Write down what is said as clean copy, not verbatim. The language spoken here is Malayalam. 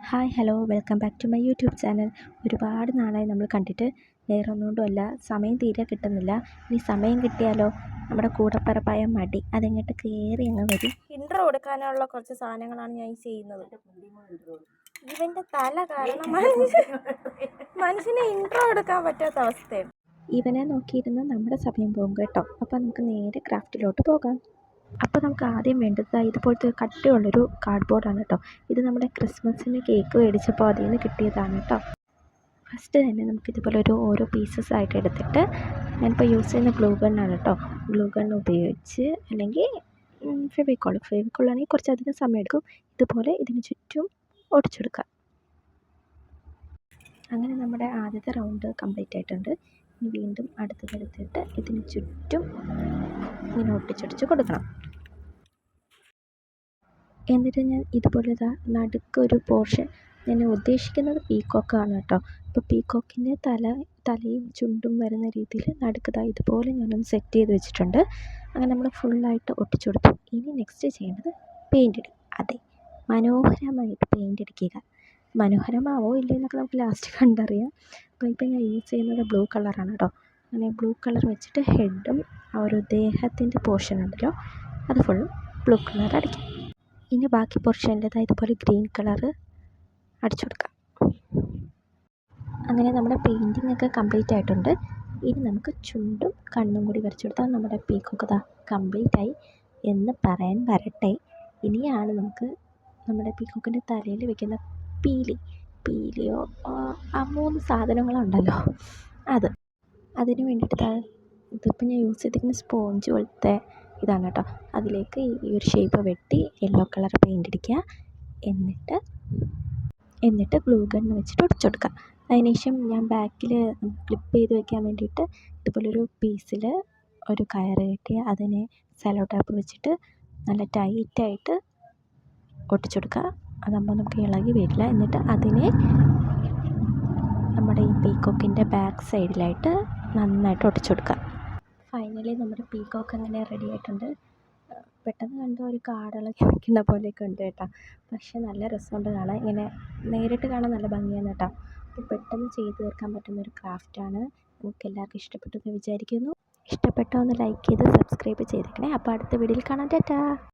Hi hello welcome back to my YouTube channel. ഒരുപാട് നാളായി നമ്മൾ കണ്ടിട്ട്. വേറെ ഒന്നുകൊണ്ടുമല്ല, സമയം തീരെ കിട്ടുന്നില്ല. ഇനി സമയം കിട്ടിയാലോ നമ്മുടെ കൂടപ്പിറപ്പായ മടി അതെങ്ങോട്ട് കയറി അങ്ങ് വരും. ഇൻട്രോ കൊടുക്കാനുള്ള കുറച്ച് സാധനങ്ങളാണ് ഞാൻ ചെയ്യുന്നത്. ഇവൻ്റെ തല കാരണം മനുഷ്യനെ ഇൻട്രോ എടുക്കാൻ പറ്റാത്ത അവസ്ഥയാണ്. ഇവനെ നോക്കിയിരുന്ന് നമ്മുടെ സമയം പോകും കേട്ടോ. അപ്പം നമുക്ക് നേരെ ക്രാഫ്റ്റിലോട്ട് പോകാം. അപ്പോൾ നമുക്ക് ആദ്യം വേണ്ടത് ഇതുപോലത്തെ കട്ടിയുള്ളൊരു കാർഡ്ബോർഡാണ് കേട്ടോ. ഇത് നമ്മുടെ ക്രിസ്മസിന് കേക്ക് മേടിച്ചപ്പോൾ അതിൽ നിന്ന് കിട്ടിയതാണ് കേട്ടോ. ഫസ്റ്റ് തന്നെ നമുക്കിതുപോലെ ഓരോ പീസസ് ആയിട്ട് എടുത്തിട്ട്, ഞാനിപ്പോൾ യൂസ് ചെയ്യുന്ന ഗ്ലൂ ഗണ്ണാണ് കേട്ടോ. ഗ്ലൂ ഗണ്ണ് ഉപയോഗിച്ച്, അല്ലെങ്കിൽ ഫെവിക്കോളാണെങ്കിൽ കുറച്ചധികം സമയം എടുക്കും. ഇതുപോലെ ഇതിന് ചുറ്റും ഒടിച്ചെടുക്കാം. അങ്ങനെ നമ്മുടെ ആദ്യത്തെ റൗണ്ട് കംപ്ലീറ്റ് ആയിട്ടുണ്ട്. ഇനി വീണ്ടും അടുത്തതെടുത്തിട്ട് ഇതിന് ചുറ്റും ഇങ്ങനെ ഒട്ടിച്ചൊടിച്ച് കൊടുക്കണം. എന്നിട്ട് ഞാൻ ഇതുപോലെ നടുക്കൊരു പോർഷൻ, ഞാൻ ഉദ്ദേശിക്കുന്നത് പീക്കോക്കാണ് കേട്ടോ. അപ്പോൾ പീക്കോക്കിൻ്റെ തലയും ചുണ്ടും വരുന്ന രീതിയിൽ നടുക്ക് ഇതുപോലെ ഞാനൊന്ന് സെറ്റ് ചെയ്ത് വെച്ചിട്ടുണ്ട്. അങ്ങനെ നമ്മൾ ഫുള്ളായിട്ട് ഒട്ടിച്ചു കൊടുത്തു. ഇനി നെക്സ്റ്റ് ചെയ്യേണ്ടത് പെയിൻ്റ് അടി. അതെ, മനോഹരമായിട്ട് പെയിൻ്റ് അടിക്കുക. മനോഹരമാവോ ഇല്ലേ എന്നൊക്കെ നമുക്ക് ലാസ്റ്റ് കണ്ടറിയാം. അപ്പോൾ ഇപ്പം ഞാൻ യൂസ് ചെയ്യുന്നത് ബ്ലൂ കളറാണ് കേട്ടോ. അങ്ങനെ ബ്ലൂ കളർ വെച്ചിട്ട് ഹെഡും ആ ഒരു ദേഹത്തിൻ്റെ പോർഷൻ ഉണ്ടല്ലോ, അത് ഫുള്ളും ബ്ലൂ കളർ അടിക്കാം. ഇനി ബാക്കി പോർഷനിൽ ഇതുപോലെ ഗ്രീൻ കളറ് അടിച്ചു കൊടുക്കാം. അങ്ങനെ നമ്മുടെ പെയിൻറ്റിംഗ് ഒക്കെ കംപ്ലീറ്റ് ആയിട്ടുണ്ട്. ഇനി നമുക്ക് ചുണ്ടും കണ്ണും കൂടി വരച്ചു കൊടുത്താൽ നമ്മുടെ പീക്കോക്ക് കംപ്ലീറ്റ് ആയി എന്ന് പറയാൻ വരട്ടെ. ഇനിയാണ് നമുക്ക് നമ്മുടെ പീക്കോക്കിൻ്റെ തലയിൽ വെക്കുന്ന പീലിയോ ആ 3 സാധനങ്ങളുണ്ടല്ലോ, അതിന് വേണ്ടിയിട്ട് ഇതിപ്പോൾ ഞാൻ യൂസ് ചെയ്തിരിക്കുന്ന സ്പോഞ്ച് പോലത്തെ ഇതാണ് കേട്ടോ. അതിലേക്ക് ഈ ഒരു ഷേപ്പ് വെട്ടി യെല്ലോ കളർ പെയിൻ്റ് അടിക്കുക. എന്നിട്ട് ഗ്ലൂ ഗണ്ണ് വെച്ചിട്ട് ഒടിച്ചെടുക്കുക. അതിനുശേഷം ഞാൻ ബാക്കിൽ ക്ലിപ്പ് ചെയ്ത് വെക്കാൻ വേണ്ടിയിട്ട് ഇതുപോലൊരു പീസിൽ ഒരു കയറ് കെട്ടി അതിനെ സെല്ലോ ടാപ്പ് വെച്ചിട്ട് നല്ല ടൈറ്റായിട്ട് ഒട്ടിച്ചെടുക്കുക. അതാകുമ്പോൾ നമുക്ക് ഇളകി വരില്ല. എന്നിട്ട് അതിനെ നമ്മുടെ ഈ പീക്കോക്കിൻ്റെ ബാക്ക് സൈഡിലായിട്ട് നന്നായിട്ട് ഒട്ടിച്ചെടുക്കുക. ഫൈനലി നമ്മുടെ പീക്കോക്ക് അങ്ങനെ റെഡി ആയിട്ടുണ്ട്. പെട്ടെന്ന് കണ്ട ഒരു കാടിളകി നിൽക്കുന്ന പോലെയൊക്കെ ഉണ്ട് കേട്ടോ. പക്ഷേ നല്ല രസമുണ്ട് കാണാൻ. ഇങ്ങനെ നേരിട്ട് കാണാൻ നല്ല ഭംഗിയാണ് കേട്ടോ. അപ്പോൾ പെട്ടെന്ന് ചെയ്ത് തീർക്കാൻ പറ്റുന്നൊരു ക്രാഫ്റ്റാണ്. നിങ്ങൾക്ക് എല്ലാവർക്കും ഇഷ്ടപ്പെട്ടെന്ന് വിചാരിക്കുന്നു. ഇഷ്ടപ്പെട്ടോ ഒന്ന് ലൈക്ക് ചെയ്ത് സബ്സ്ക്രൈബ് ചെയ്തേക്കണേ. അപ്പോൾ അടുത്ത വീഡിയോയിൽ കാണാം. ടാറ്റാ.